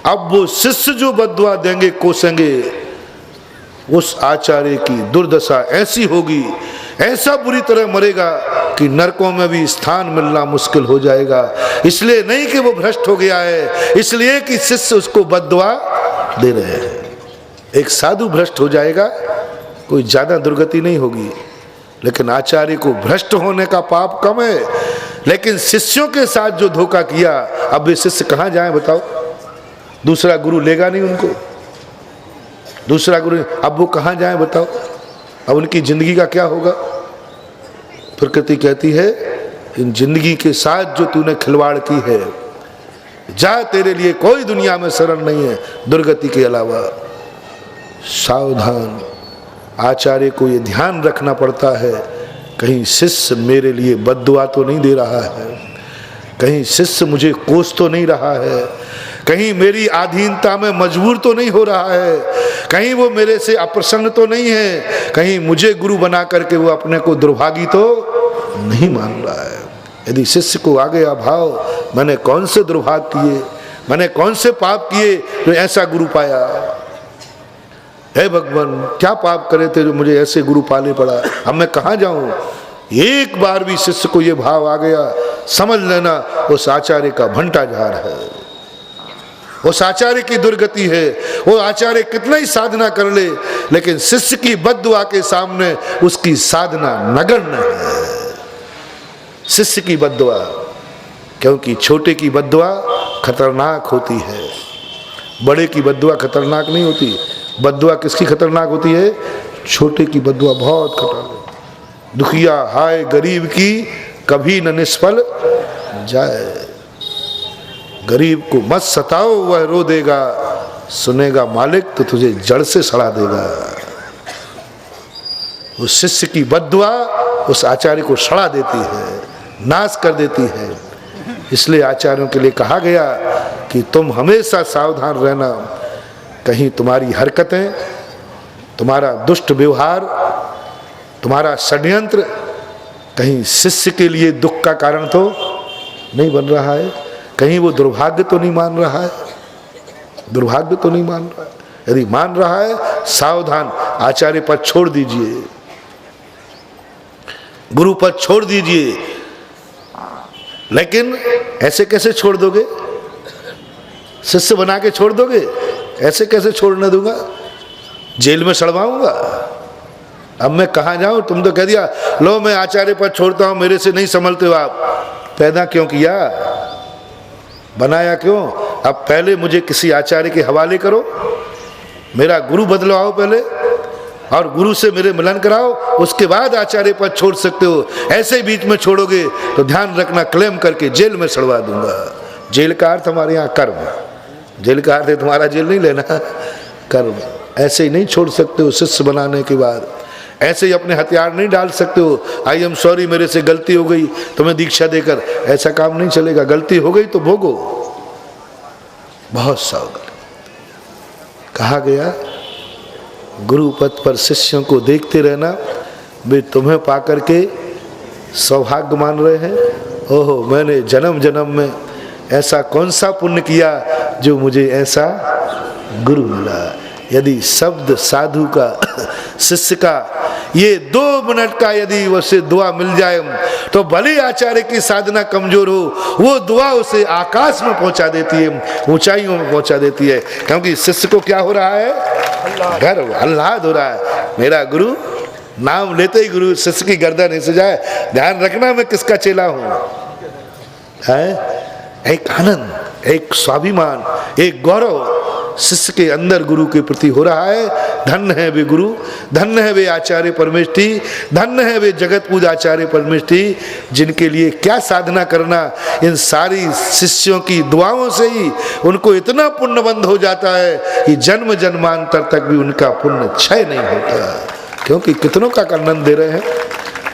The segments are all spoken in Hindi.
अब वो शिष्य जो बद्दुआ देंगे कोसेंगे, उस आचार्य की दुर्दशा ऐसी होगी, ऐसा बुरी तरह मरेगा कि नरकों में भी स्थान मिलना मुश्किल हो जाएगा। इसलिए नहीं कि वो भ्रष्ट हो गया है, इसलिए कि शिष्य उसको बद्दुआ दे रहे हैं। एक साधु भ्रष्ट हो जाएगा, कोई ज्यादा दुर्गति नहीं होगी, लेकिन आचार्य को भ्रष्ट होने का पाप कम है। लेकिन शिष्यों के साथ जो धोखा किया, अब वे शिष्य कहाँ जाएं बताओ? दूसरा गुरु लेगा नहीं उनको, दूसरा गुरु, अब वो कहाँ जाएं बताओ? अब उनकी जिंदगी का क्या होगा? प्रकृति कहती है, इन जिंदगी के साथ जो तूने खिलवाड़ की है, जा, तेरे लिए कोई दुनिया में शरण नहीं है दुर्गति के अलावा। सावधान, आचार्य को ये ध्यान रखना पड़ता है, कहीं शिष्य मेरे लिए बद्दुआ तो नहीं दे रहा है, कहीं शिष्य मुझे कोस तो नहीं रहा है, कहीं मेरी अधीनता में मजबूर तो नहीं हो रहा है, कहीं वो मेरे से अप्रसन्न तो नहीं है, कहीं मुझे गुरु बना करके वो अपने को दुर्भागी तो नहीं मान रहा है। यदि शिष्य को आ गया भाव, मैंने कौन से दुर्भाग किए, मैंने कौन से पाप किए जो ऐसा गुरु पाया, हे भगवान क्या पाप करे थे जो मुझे ऐसे गुरु पाले पड़ा, अब मैं कहाँ जाऊं? एक बार भी शिष्य को ये भाव आ गया, समझ लेना उस आचार्य का भंटा झाड़ है, उस आचार्य की दुर्गति है। वो आचार्य कितना ही साधना कर ले, लेकिन शिष्य की बद्दुआ के सामने उसकी साधना नगण्य है। शिष्य की बद्दुआ, क्योंकि छोटे की बद्दुआ खतरनाक होती है, बड़े की बद्दुआ खतरनाक नहीं होती। बद्दुआ किसकी खतरनाक होती है? छोटे की बद्दुआ बहुत खतरनाक। दुखिया हाय गरीब की कभी न निष्फल जाए, गरीब को मत सताओ वह रो देगा, सुनेगा मालिक तो तुझे जड़ से सड़ा देगा। उस शिष्य की बद्दुआ उस आचार्य को सड़ा देती है, नाश कर देती है। इसलिए आचार्यों के लिए कहा गया कि तुम हमेशा सावधान रहना, कहीं तुम्हारी हरकतें, तुम्हारा दुष्ट व्यवहार, तुम्हारा षड्यंत्र कहीं शिष्य के लिए दुख का कारण तो नहीं बन रहा है, कहीं वो दुर्भाग्य तो नहीं मान रहा है, दुर्भाग्य तो नहीं मान रहा है। यदि मान रहा है, सावधान, आचार्य पद छोड़ दीजिए, गुरु पद छोड़ दीजिए। लेकिन ऐसे कैसे छोड़ दोगे? शिष्य बना के छोड़ दोगे? ऐसे कैसे छोड़ने दूंगा? जेल में सड़वाऊंगा? अब मैं कहाँ जाऊं? तुम तो कह दिया लो मैं आचार्य पद छोड़ता हूं, मेरे से नहीं संभलते हो आप। पैदा क्यों किया, बनाया क्यों? अब पहले मुझे किसी आचार्य के हवाले करो, मेरा गुरु बदलवाओ पहले, और गुरु से मेरे मिलन कराओ, उसके बाद आचार्य पद छोड़ सकते हो। ऐसे ही बीच में छोड़ोगे तो ध्यान रखना क्लेम करके जेल में सड़वा दूंगा। जेल का अर्थ हमारे यहाँ कर्म, जेल का अर्थ है तुम्हारा जेल नहीं लेना, कर्म। ऐसे ही नहीं छोड़ सकते हो शिष्य बनाने के बाद, ऐसे ही अपने हथियार नहीं डाल सकते हो, आई एम सॉरी मेरे से गलती हो गई तुम्हें दीक्षा देकर, ऐसा काम नहीं चलेगा। गलती हो गई तो भोगो। बहुत सावधान। कहा गया गुरु पद पर शिष्यों को देखते रहना, वे तुम्हें पाकर के सौभाग्य मान रहे हैं। ओहो मैंने जन्म जन्म में ऐसा कौन सा पुण्य किया जो मुझे ऐसा गुरु मिला। यदि शब्द साधु का शिष्य का ये 2 मिनट का यदि उसे दुआ मिल जाए तो भले आचार्य की साधना कमजोर हो, वो दुआ उसे आकाश में पहुंचा देती है, ऊंचाइयों में पहुंचा देती है। क्योंकि शिष्य को क्या हो रहा है? गर्व, आह्लाद हो रहा है। मेरा गुरु, नाम लेते ही गुरु शिष्य की गर्दन हिल जाए, ध्यान रखना मैं किसका चेला हूं। है एक आनंद, एक स्वाभिमान, एक गौरव शिष्य के अंदर गुरु के प्रति हो रहा है। धन्य है वे गुरु, धन्य है वे आचार्य परमेष्ठी, धन्य है वे जगत पूज आचार्य परमेष्ठी, जिनके लिए क्या साधना करना, इन सारी शिष्यों की दुआओं से ही उनको इतना पुण्यबंध हो जाता है कि जन्म जन्मांतर तक भी उनका पुण्य क्षय नहीं होता। क्योंकि कितनों का आनंद दे रहे हैं,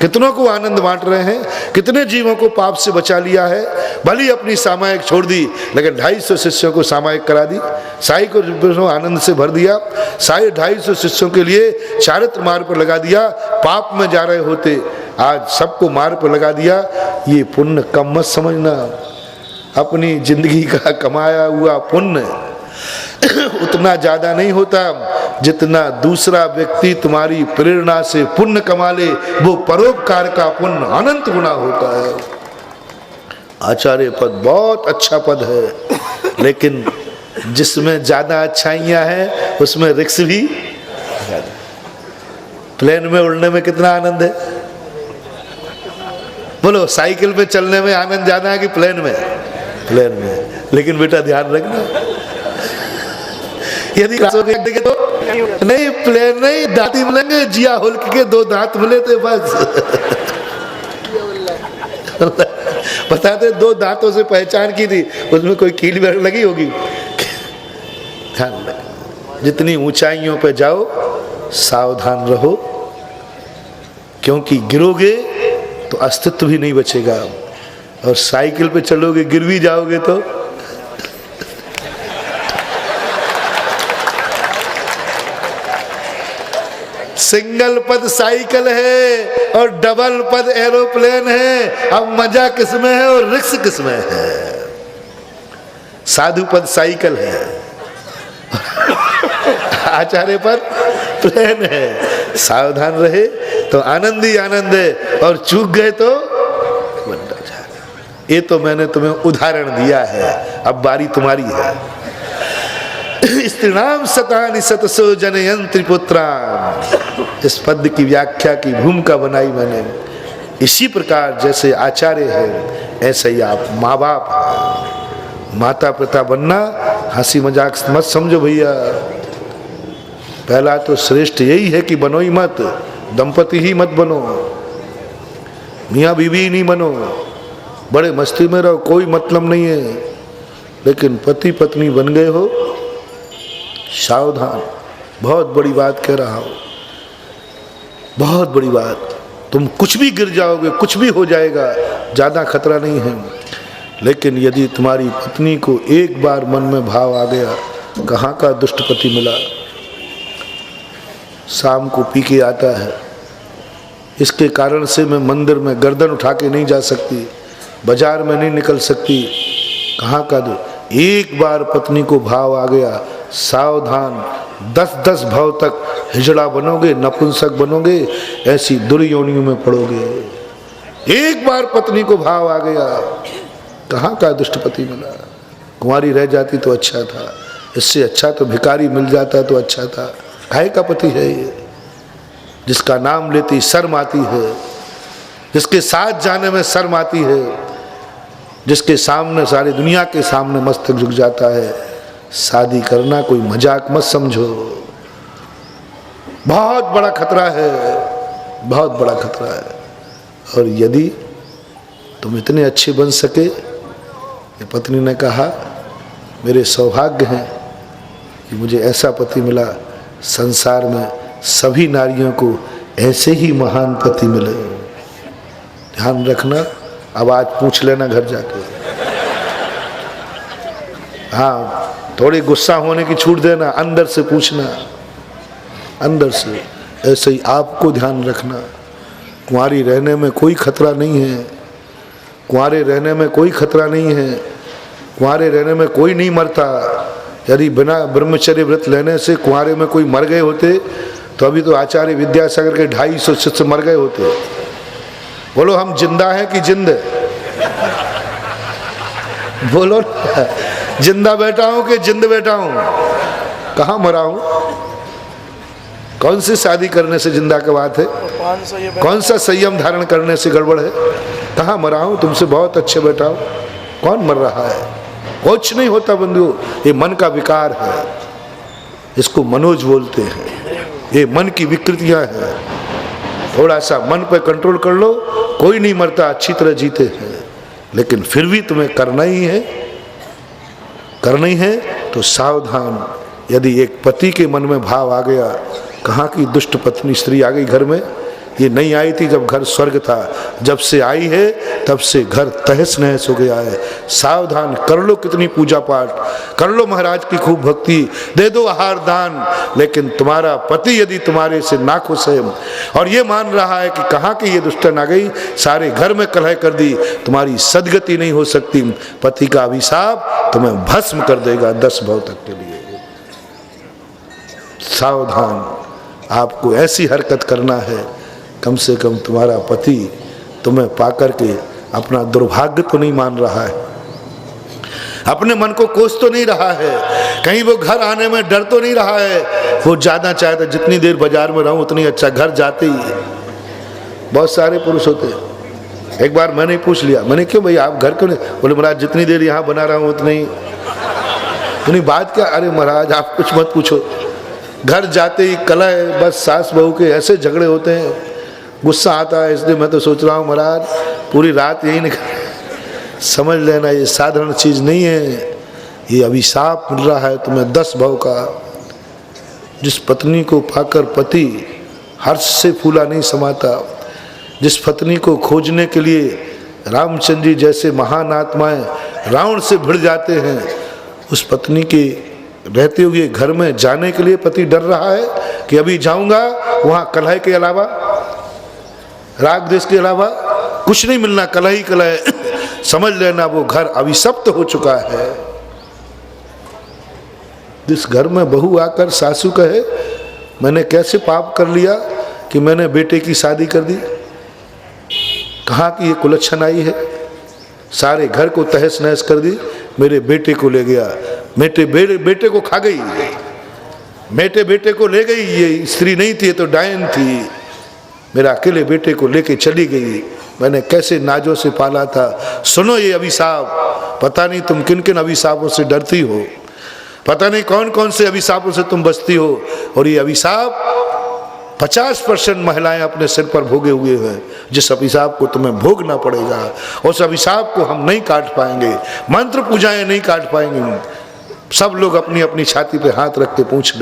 कितनों को आनंद बांट रहे हैं, कितने जीवों को पाप से बचा लिया है। भली अपनी सामायिक छोड़ दी, लेकिन 250 शिष्यों को सामायिक करा दी, साई को आनंद से भर दिया, साई 250 शिष्यों के लिए चारित्र मार्ग पर लगा दिया। पाप में जा रहे होते, आज सबको मार्ग पर लगा दिया। ये पुण्य कम मत समझना, अपनी जिंदगी का कमाया हुआ पुण्य उतना ज्यादा नहीं होता जितना दूसरा व्यक्ति तुम्हारी प्रेरणा से पुण्य कमा ले, वो परोपकार का पुण्य अनंत गुना होता है। आचार्य पद बहुत अच्छा पद है, लेकिन जिसमें ज्यादा अच्छाइयां हैं उसमें रिस्क भी ज्यादा। प्लेन में उड़ने में कितना आनंद है, बोलो। साइकिल पे चलने में आनंद ज्यादा है कि प्लेन में? प्लेन में। लेकिन बेटा ध्यान रखना, यदि तो नहीं, प्लेन नहीं, दांती मिलेंगे। जिया हुल्क के 2 दांत मिले थे बस। बताते 2 दांतों से पहचान की थी, उसमें कोई कील लगी होगी। ध्यान रखना, जितनी ऊंचाइयों पे जाओ सावधान रहो, क्योंकि गिरोगे तो अस्तित्व भी नहीं बचेगा, और साइकिल पे चलोगे गिर भी जाओगे तो सिंगल पद साइकिल है और डबल पद एरोप्लेन है। अब मजा किसमें है और रिस्क किसमें है? साधु पद साइकिल है, आचार्य पद प्लेन है। सावधान रहे तो आनंद ही आनंद है, और चूक गए तो बंदा जाएगा। ये तो मैंने तुम्हें उदाहरण दिया है, अब बारी तुम्हारी है। स्त्रीणाम सतानि सतसो जनयंत्री पुत्रान, इस पद की व्याख्या की भूमिका बनाई मैंने। इसी प्रकार जैसे आचार्य है, ऐसे ही आप माँ बाप, माता पिता बनना हंसी मजाक मत समझो भैया। पहला तो श्रेष्ठ यही है कि बनो ही मत, दंपति ही मत बनो, मियाँ बीवी ही नहीं बनो। बड़े मस्ती में रहो, कोई मतलब नहीं है, लेकिन पति पत्नी बन गए हो, सावधान। बहुत बड़ी बात कह रहा हूं, बहुत बड़ी बात। तुम कुछ भी गिर जाओगे, कुछ भी हो जाएगा, ज्यादा खतरा नहीं है। लेकिन यदि तुम्हारी पत्नी को एक बार मन में भाव आ गया, कहाँ का दुष्ट पति मिला, शाम को पी के आता है, इसके कारण से मैं मंदिर में गर्दन उठा के नहीं जा सकती, बाजार में नहीं निकल सकती, कहाँ का दो। एक बार पत्नी को भाव आ गया, सावधान, 10-10 भाव तक हिजड़ा बनोगे, नपुंसक बनोगे, ऐसी दुर्योनियों में पड़ोगे। एक बार पत्नी को भाव आ गया, कहाँ का दुष्टपति मिला। कुंवारी रह जाती तो अच्छा था, इससे अच्छा तो भिखारी मिल जाता तो अच्छा था। काहे का पति है ये, जिसका नाम लेती शर्म आती है, जिसके साथ जाने में शर्म आती है, जिसके सामने सारी दुनिया के सामने मस्तक झुक जाता है। शादी करना कोई मजाक मत समझो, बहुत बड़ा खतरा है, बहुत बड़ा खतरा है। और यदि तुम इतने अच्छे बन सके, ये पत्नी ने कहा, मेरे सौभाग्य हैं कि मुझे ऐसा पति मिला, संसार में सभी नारियों को ऐसे ही महान पति मिले। ध्यान रखना, अब आज पूछ लेना घर जाके। हाँ, थोड़ी गुस्सा होने की छूट देना, अंदर से पूछना, अंदर से। ऐसे ही आपको ध्यान रखना, कुंवारी रहने में कोई खतरा नहीं है, कुंवारे रहने में कोई खतरा नहीं है, कुंवारे रहने में कोई नहीं मरता। यदि बिना ब्रह्मचर्य व्रत लेने से कुंवारे में कोई मर गए होते तो अभी तो आचार्य विद्यासागर के 250 शिष्य मर गए होते। बोलो हम जिंदा हैं कि जिंद? बोलो जिंदा बैठा हूं कि जिंद बैठा हूं? कहाँ मरा हूं? कौन सी शादी करने से जिंदा की बात है? कौन सा संयम धारण करने से गड़बड़ है? कहाँ मरा हूं? तुमसे बहुत अच्छे बैठा हूं। कौन मर रहा है? कुछ नहीं होता बंधु, ये मन का विकार है, इसको मनोज बोलते हैं। ये मन की विकृतियां हैं, थोड़ा सा मन पे कंट्रोल कर लो, कोई नहीं मरता, अच्छी तरह जीते हैं। लेकिन फिर भी तुम्हें करना ही है, करना ही है तो सावधान। यदि एक पति के मन में भाव आ गया, कहाँ की दुष्ट पत्नी स्त्री आ गई घर में, ये नहीं आई थी जब घर स्वर्ग था, जब से आई है तब से घर तहस नहस हो गया है। सावधान, कर लो कितनी पूजा पाठ, कर लो महाराज की खूब भक्ति, दे दो आहार दान, लेकिन तुम्हारा पति यदि तुम्हारे से नाखुश है और ये मान रहा है कि कहाँ की ये दुष्टन आ गई, सारे घर में कलह कर दी, तुम्हारी सदगति नहीं हो सकती। पति का अभिशाप तुम्हें भस्म कर देगा 10 भव तक के लिए। सावधान, आपको ऐसी हरकत करना है, कम से कम तुम्हारा पति तुम्हें पाकर के अपना दुर्भाग्य तो नहीं मान रहा है, अपने मन को कोस तो नहीं रहा है, कहीं वो घर आने में डर तो नहीं रहा है। वो ज्यादा चाहता जितनी देर बाजार में रहूं उतनी अच्छा, घर जाते ही बहुत सारे पुरुष होते हैं। एक बार मैंने पूछ लिया, मैंने क्यों भाई आप घर क्यों नहीं, बोले महाराज जितनी देर यहाँ बना रहा हूँ उतनी बात क्या। अरे महाराज आप कुछ मत पूछो, घर जाते ही कलह, बस सास बहू के ऐसे झगड़े होते हैं, गुस्सा आता है। इसलिए मैं तो सोच रहा हूँ महाराज पूरी रात यही निकल, समझ लेना ये साधारण चीज़ नहीं है, ये अभिशाप मिल रहा है तुम्हें 10 भव का। जिस पत्नी को पाकर पति हर्ष से फूला नहीं समाता, जिस पत्नी को खोजने के लिए रामचंद्र जी जैसे महान आत्माएं रावण से भिड़ जाते हैं, उस पत्नी के रहते हुए घर में जाने के लिए पति डर रहा है कि अभी जाऊंगा वहाँ कलह के अलावा, राग द्वेष के अलावा कुछ नहीं मिलना, कलह ही कलह। समझ लेना वो घर अभिशप्त हो चुका है। जिस घर में बहू आकर सासू कहे मैंने कैसे पाप कर लिया कि मैंने बेटे की शादी कर दी, कहाँ की ये कुलच्छन आई है, सारे घर को तहस नहस कर दी, मेरे बेटे को ले गया, बेटे को खा गई, बेटे को ले गई। ये स्त्री नहीं थी, ये तो डायन थी, मेरा अकेले बेटे को लेके चली गई, मैंने कैसे नाजों से पाला था। सुनो ये अभिशाप, पता नहीं तुम किन किन अभिशापों से डरती हो, पता नहीं कौन कौन से अभिशापों से तुम बचती हो, और ये अभिशाप 50% महिलाएं अपने सिर पर भोगे हुए हैं। जिस अभिशाप को तुम्हें भोगना पड़ेगा, उस अभिशाप को हम नहीं काट पाएंगे, मंत्र पूजाएं नहीं काट पाएंगे। सब लोग अपनी अपनी छाती पे हाथ रख के पूछ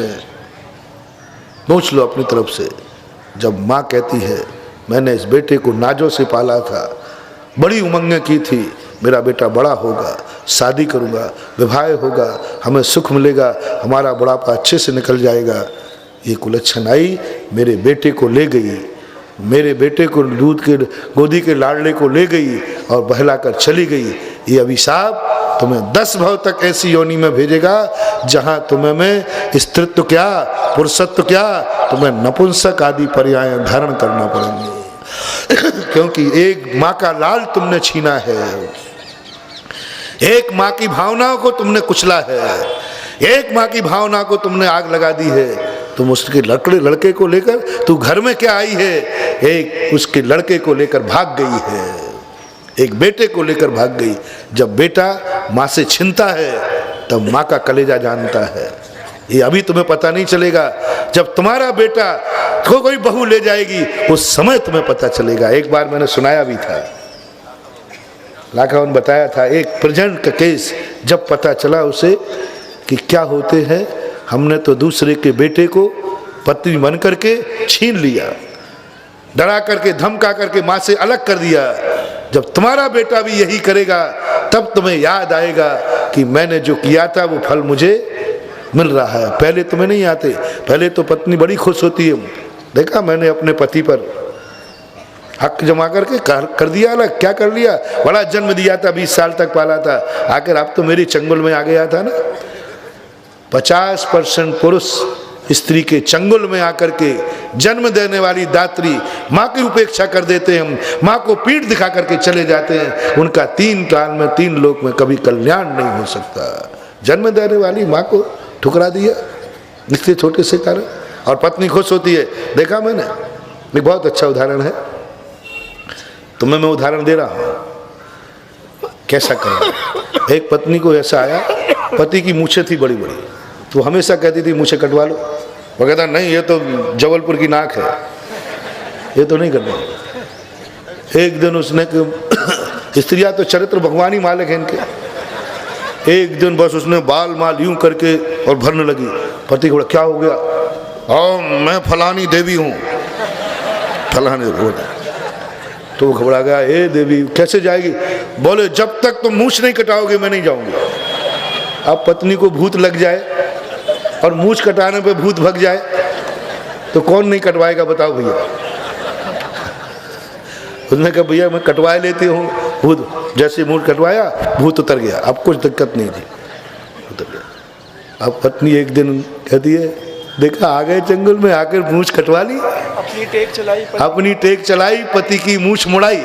लो अपनी तरफ से। जब माँ कहती है मैंने इस बेटे को नाजों से पाला था, बड़ी उमंगें की थी, मेरा बेटा बड़ा होगा, शादी करूँगा, विवाह होगा, हमें सुख मिलेगा, हमारा बुढ़ापा अच्छे से निकल जाएगा। ये कुलच्छन आई, मेरे बेटे को ले गई, मेरे बेटे को दूध के गोदी के लाडले को ले गई और बहलाकर चली गई। ये अभिशाप तुम्हें 10 भव तक ऐसी योनि में भेजेगा जहां तुम्हें में स्त्रीत्व क्या, पुरुषत्व क्या, तुम्हें नपुंसक आदि पर्याय धारण करना पड़ेंगे। क्योंकि एक माँ का लाल तुमने छीना है, एक माँ की भावनाओं को तुमने कुचला है, एक माँ की भावना को तुमने आग लगा दी है। तुम उसके लड़के को लेकर, तू घर में क्या आई है, एक उसके लड़के को लेकर भाग गई है, एक बेटे को लेकर भाग गई। जब बेटा माँ से छिनता है तब माँ का कलेजा जानता है। ये अभी तुम्हें पता नहीं चलेगा, जब तुम्हारा बेटा को कोई बहू ले जाएगी उस समय तुम्हें पता चलेगा। एक बार मैंने सुनाया भी था, लाखावन बताया था, एक प्रेजेंट का केस जब पता चला उसे कि क्या होते हैं, हमने तो दूसरे के बेटे को पत्नी बन करके छीन लिया, डरा करके धमका करके माँ से अलग कर दिया। जब तुम्हारा बेटा भी यही करेगा तब तुम्हें याद आएगा कि मैंने जो किया था वो फल मुझे मिल रहा है। पहले तुम्हें नहीं आते, पहले तो पत्नी बड़ी खुश होती है, देखा मैंने अपने पति पर हक जमा करके कर दिया अलग, क्या कर लिया, बड़ा जन्म दिया था, 20 साल तक पाला था, आखिर अब तो मेरी चंगुल में आ गया था ना। 50% पुरुष स्त्री के चंगुल में आकर के जन्म देने वाली दात्री माँ की उपेक्षा कर देते हैं, माँ को पीठ दिखा करके चले जाते हैं। उनका 3 काल में 3 लोक में कभी कल्याण नहीं हो सकता। जन्म देने वाली माँ को ठुकरा दिया इसलिए छोटे से कारण, और पत्नी खुश होती है। देखा मैंने, एक बहुत अच्छा उदाहरण है, तुम्हें मैं उदाहरण दे रहा हूँ कैसा करना। एक पत्नी को ऐसा आया, पति की मूछें थी बड़ी बड़ी, तो हमेशा कहती थी मूछें कटवा लो, वो कहता नहीं ये तो जबलपुर की नाक है, ये तो नहीं करना। एक दिन उसने स्त्रियाँ तो चरित्र भगवान ही मालिक है इनके, एक दिन बस उसने बाल माल यूं करके और भरने लगी। पति को क्या हो गया, मैं फलानी देवी हूँ, फलाने बोला। तो घबरा गया, ए देवी कैसे जाएगी? बोले जब तक तुम मूछ नहीं कटाओगे मैं नहीं जाऊंगी। अब पत्नी को भूत लग जाए और मूछ कटाने पे भूत भग जाए तो कौन नहीं कटवाएगा बताओ भैया। उसने कहा भैया मैं कटवा लेती हूँ भूत। जैसे मूछ कटवाया भूत उतर गया, अब कुछ दिक्कत नहीं थी, उतर गया। अब पत्नी एक दिन कहती है देखा आ गए जंगल में, आकर मूछ कटवा ली, अपनी टेक चलाई, पति की मूछ मुड़ाई।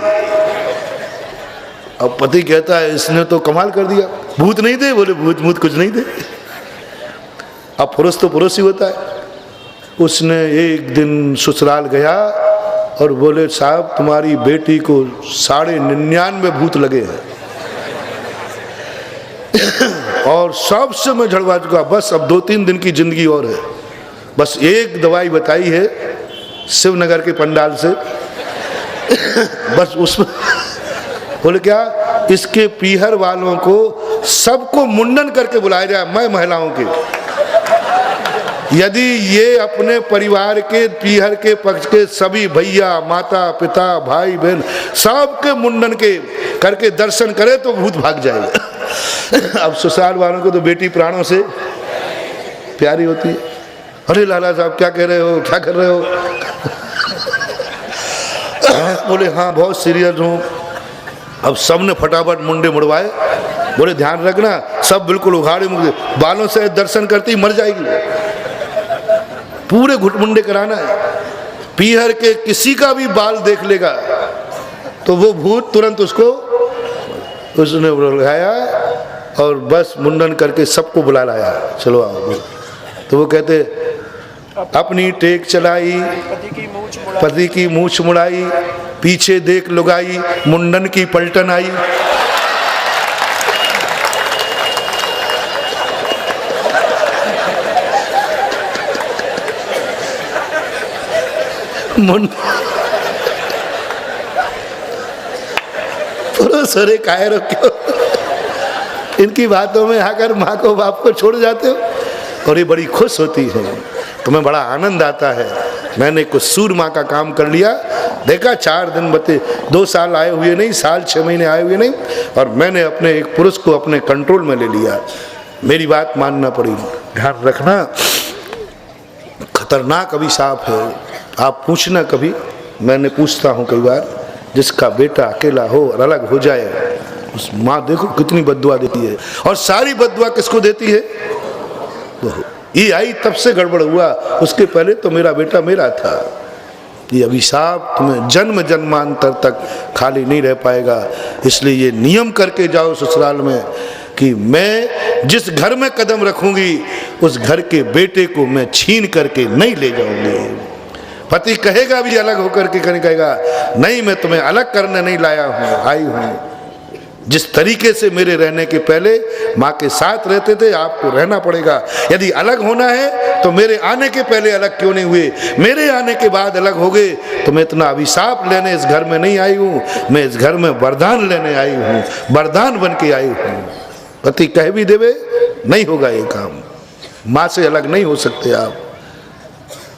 अब पति कहता है इसने तो कमाल कर दिया, भूत नहीं थे? बोले भूत कुछ नहीं थे। अब पुरुष तो पुरुष ही होता है। उसने एक दिन ससुराल गया और बोले साहब तुम्हारी बेटी को 99.5 भूत लगे हैं और सबसे मैं झड़वा चुका, बस अब 2-3 दिन की जिंदगी और है, बस एक दवाई बताई है शिवनगर के पंडाल से बस उसमें। बोले क्या? इसके पीहर वालों को सबको मुंडन करके बुलाया जाए, मैं महिलाओं के, यदि ये अपने परिवार के पीहर के पक्ष के सभी भैया माता पिता भाई बहन सबके मुंडन के करके दर्शन करे तो भूत भाग जाएगा। अब ससुराल वालों को तो बेटी प्राणों से प्यारी होती है। अरे लाला साहब क्या कह रहे हो, क्या कर रहे हो? बोले हाँ बहुत सीरियस हूँ। अब सबने फटाफट मुंडे मुड़वाए। बोले ध्यान रखना सब बिल्कुल उघाड़े मुझे, बालों से दर्शन करती मर जाएगी, पूरे घुटमुंडे कराना है। पीहर के किसी का भी बाल देख लेगा तो वो भूत तुरंत उसको उसने बुलाया और बस मुंडन करके सबको बुला लाया, चलो आओ। तो वो कहते अपनी टेक चलाई, पति की मूछ मुड़ाई, पीछे देख लुगाई, मुंडन की पलटन आई। सरे कायर हो क्यों? इनकी बातों में आकर माँ को बाप को छोड़ जाते हो और ये बड़ी खुश होती है, तुम्हें बड़ा आनंद आता है। मैंने कुछ सूर माँ का काम कर लिया, देखा 4 दिन बते 2 साल आए हुए नहीं, साल 6 महीने आए हुए नहीं, और मैंने अपने एक पुरुष को अपने कंट्रोल में ले लिया। मेरी बात मानना पड़ी। ध्यान रखना खतरनाक अभिशाप है। आप पूछना कभी, मैंने पूछता हूँ कई बार, जिसका बेटा अकेला हो और अलग हो जाए, उस माँ देखो कितनी बद्दुआ देती है, और सारी बद्दुआ किसको देती है? वो ये आई तब से गड़बड़ हुआ, उसके पहले तो मेरा बेटा मेरा था। ये अभिशाप तुम्हें जन्म जन्मांतर तक खाली नहीं रह पाएगा। इसलिए ये नियम करके जाओ ससुराल में कि मैं जिस घर में कदम रखूंगी उस घर के बेटे को मैं छीन करके नहीं ले जाऊंगी। पति कहेगा भी अलग होकर के, कहेगा नहीं मैं तुम्हें अलग करने नहीं लाया हूँ, आई हूँ। जिस तरीके से मेरे रहने के पहले माँ के साथ रहते थे आपको रहना पड़ेगा। यदि अलग होना है तो मेरे आने के पहले अलग क्यों नहीं हुए, मेरे आने के बाद अलग हो गए। तो मैं इतना अभिशाप लेने इस घर में नहीं आई हूँ, मैं इस घर में वरदान लेने आई हूँ, वरदान बन के आई हूँ। पति कह भी देवे नहीं होगा ये काम, माँ से अलग नहीं हो सकते आप।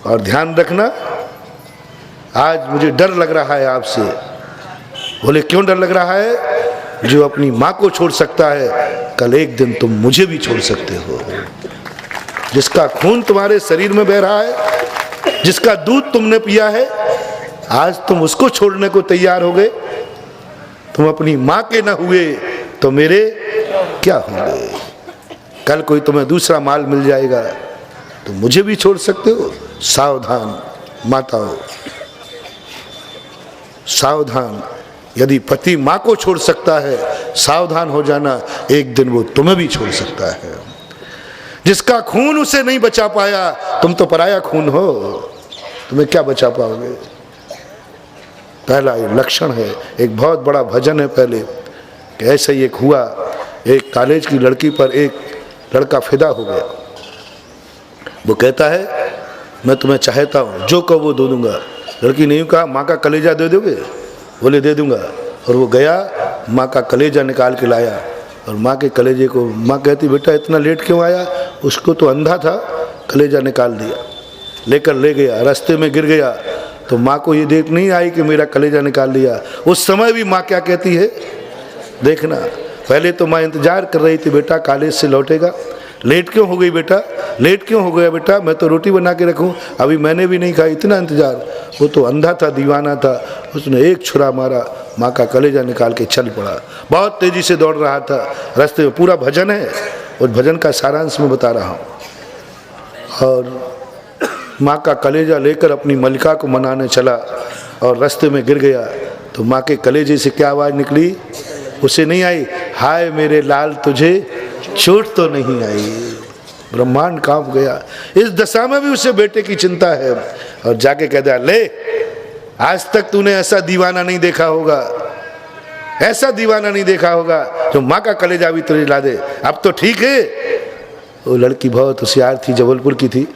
और ध्यान रखना, आज मुझे डर लग रहा है आपसे। बोले क्यों डर लग रहा है? जो अपनी माँ को छोड़ सकता है, कल एक दिन तुम मुझे भी छोड़ सकते हो। जिसका खून तुम्हारे शरीर में बह रहा है, जिसका दूध तुमने पिया है, आज तुम उसको छोड़ने को तैयार हो गए। तुम अपनी माँ के न हुए तो मेरे क्या होंगे? कल कोई तुम्हें दूसरा माल मिल जाएगा तो मुझे भी छोड़ सकते हो। सावधान माताओं, सावधान। यदि पति माँ को छोड़ सकता है, सावधान हो जाना, एक दिन वो तुम्हें भी छोड़ सकता है। जिसका खून उसे नहीं बचा पाया, तुम तो पराया खून हो, तुम्हें क्या बचा पाओगे? पहला ये लक्षण है। एक बहुत बड़ा भजन है पहले कि ऐसे ही एक हुआ, एक कॉलेज की लड़की पर एक लड़का फिदा हो गया। वो कहता है मैं तुम्हें चाहता हूँ, जो कहो वो दे दूंगा। लड़की ने कहा माँ का कलेजा दे दोगे? बोले दे दूंगा। और वो गया, माँ का कलेजा निकाल के लाया, और माँ के कलेजे को माँ कहती बेटा इतना लेट क्यों आया? उसको तो अंधा था, कलेजा निकाल दिया, लेकर ले गया, रास्ते में गिर गया, तो माँ को ये देख नहीं आई कि मेरा कलेजा निकाल लिया। उस समय भी माँ क्या कहती है देखना। पहले तो माँ इंतजार कर रही थी बेटा कॉलेज से लौटेगा, लेट क्यों हो गई बेटा, लेट क्यों हो गया बेटा, मैं तो रोटी बना के रखूं, अभी मैंने भी नहीं खाई, इतना इंतजार। वो तो अंधा था, दीवाना था, उसने एक छुरा मारा, माँ का कलेजा निकाल के चल पड़ा। बहुत तेजी से दौड़ रहा था, रास्ते में पूरा भजन है, उस भजन का सारांश मैं बता रहा हूँ। और माँ का कलेजा लेकर अपनी मलिका को मनाने चला और रास्ते में गिर गया। तो माँ के कलेजे से क्या आवाज़ निकली, उसे नहीं आई हाय मेरे लाल तुझे चोट तो नहीं आई। ब्रह्मांड कांप गया। इस दशा में भी उसे बेटे की चिंता है। और जाके कह दिया ले, आज तक तूने ऐसा दीवाना नहीं देखा होगा, ऐसा दीवाना नहीं देखा होगा जो माँ का कलेजा भी तुझे ला दे, अब तो ठीक है। वो लड़की बहुत होशियार थी, जबलपुर की थी,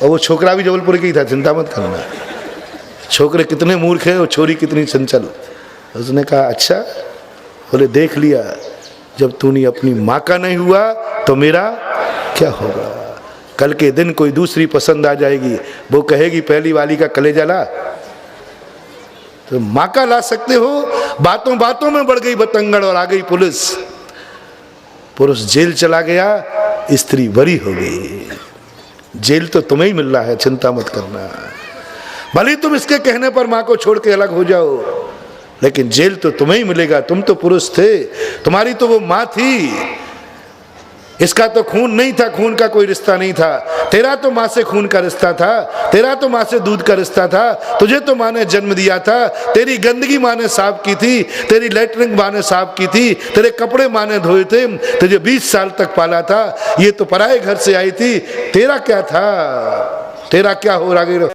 और वो छोकरा भी जबलपुर की था, चिंता मत करना। छोकरे कितने मूर्ख है और छोरी कितनी चंचल। उसने कहा अच्छा, बोले देख लिया, जब तूने अपनी माँ का नहीं हुआ तो मेरा क्या होगा। कल के दिन कोई दूसरी पसंद आ जाएगी, वो कहेगी पहली वाली का कलेजा ला, तो माँ का ला सकते हो। बातों बातों में बढ़ गई बतंगड़ और आ गई पुलिस। पुरुष जेल चला गया, स्त्री बरी हो गई। जेल तो तुम्हें ही मिल रहा है, चिंता मत करना। भले तुम इसके कहने पर माँ को छोड़ के अलग हो जाओ, लेकिन जेल तो तुम्हें ही मिलेगा। तुम तो पुरुष थे, तुम्हारी तो वो माँ थी। इसका तो खून नहीं था, खून का कोई रिश्ता नहीं था। तेरा तो माँ से खून का रिश्ता था, तेरा तो माँ से दूध का रिश्ता था। तुझे तो माँ ने जन्म दिया था, तेरी गंदगी माँ ने साफ की थी, तेरी लेटरिन माँ ने साफ की थी, तेरे कपड़े माँ ने धोए थे, तुझे 20 साल तक पाला था। ये तो पराए घर से आई थी। तेरा क्या था, तेरा क्या हो रहा।